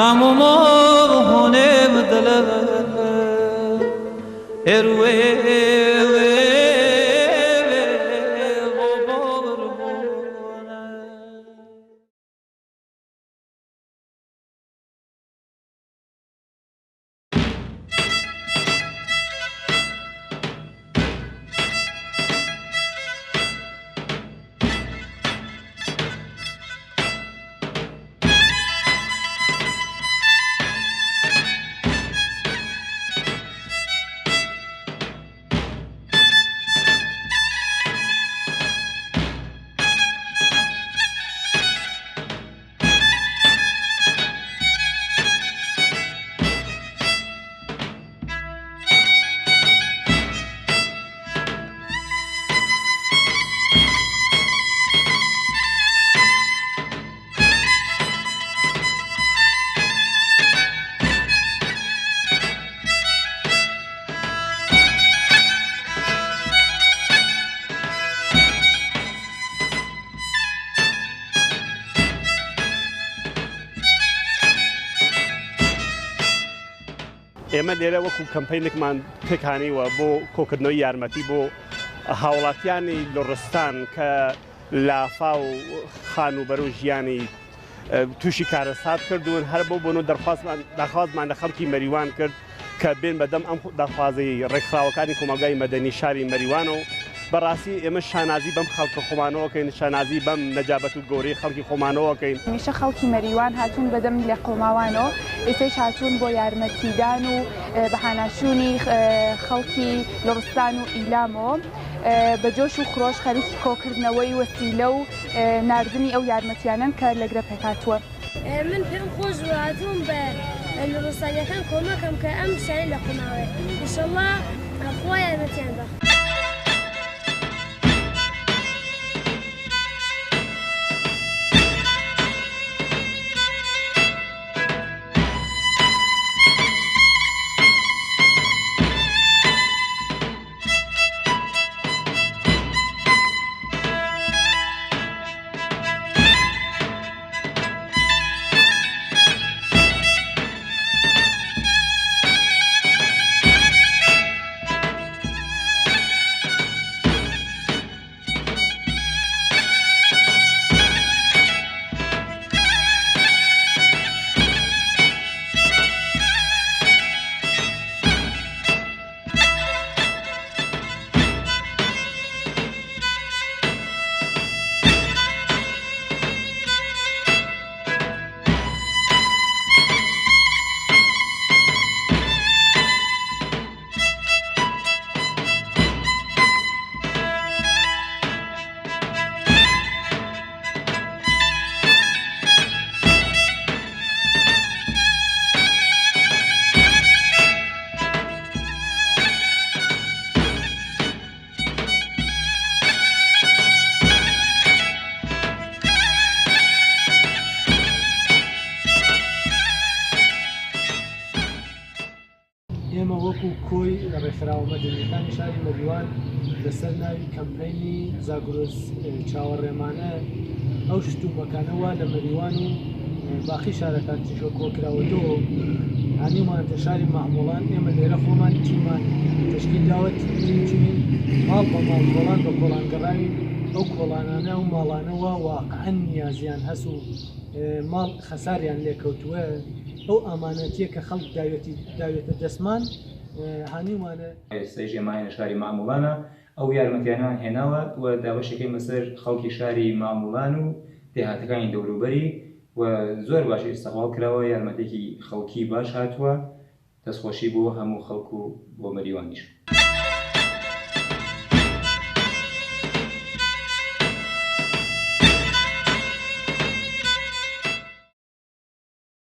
غم و مرهونه بدل ئێمە لێرە وەکو کەمپینێکمان پێکانیوە بۆ کۆکردنەوەی یارمەتی بۆ هاوڵاتیانی لۆڕستان کە لافا و خانوبەر و ژیانی تووشی کارەسات کردوون هەر بۆ بۆنەوە دەرخوازمان لە خەڵکی مەریوان کرد کە بێن بەدەم ئەم داخوازی ڕێکخراوەکانی کۆمەلگای مەدەنی شاری مەریوانە و بەڕاستی ئێمە شانازی بەم خەڵکە خۆمانەوەکەین شانازی بەم نەجابەت و گەورەی خەڵکی خۆمانەوەکەین. هەمیشە خەڵکی مەریوان هاتوون بەدەم لە قۆماوانەوە ئێستش هاتوون بۆ یارمەتیدان و بەهاناشوونی خەڵکی لۆڕستان و ئیلامەوە بە جۆش و خرۆش خەریکی کۆکردنەوەی وەسیلە و ناردنی ئەو یارمەتیانن کە لەگرە پێکهاتووە. من پێم خۆش هاتووم بە لۆڕستانیەکان کۆمەکەم کە ئەم شاری لە قۆماوەیە ئینشەڵڵا خوا یارمەتیان بە. ئێمە وەکو کۆی ڕێکخراوە مەدەنیەکانی شاری مەریوان لەسەر ناوی کەمپەینی زاگرۆس چاوەڕێمانە ئەو شتومەکانەوە لە مەریوان و باقی شارەکان تیشۆ کۆکراوەتەوە هانیمانتە شاری مەحموڵان ئێمە لێرە خۆمان تیمان تشکیل داوەت چین ماڵ بە ماڵ کۆڵان بە کۆڵانگەڕاوی ئەو کۆڵانانە و ماڵانەوە واقعەن نیازیان هەست و ماڵ خەساریان لێکەوتووە ئەو ئامانەتیە کە خەڵک داوێتە دەسمان هانیوانە ئێستای ژێمای شاری ماموڵانە ئەو یارمەتیانان هێناوە و داوەشەکەی مەسەر خەڵکی شاری ماموڵان و دێهاتەکانی دەوروبەری و زۆر باش ئێستاغاڵ کراوە یارمەتێکی خەڵکی باش هاتووە دەستخۆشی بۆ هەموو خەڵک و بۆ مەریوانیش.